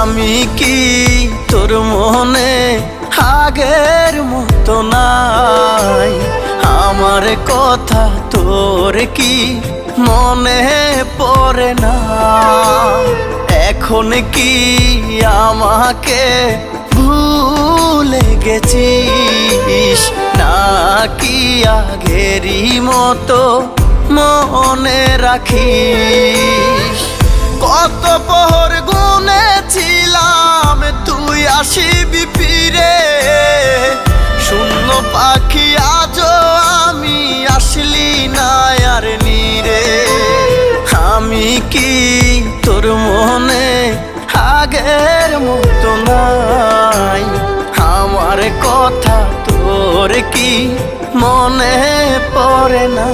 আমি কি তোর মনে আগের মতো নাই? আমার কথা তোর কি মনে পড়ে না? এখন কি আমাকে ভুলে গেছিস, নাকি আগেরই মতো মনে রাখিস? কত পহর গুনেছিলাম তুই আসিবি ফিরে, শূন্য পাখি আজও আমি আসলি না আর নীরে। আমি কি তোর মনে আগের মতো নাই? আমার কথা তোর কি মনে পড়ে না?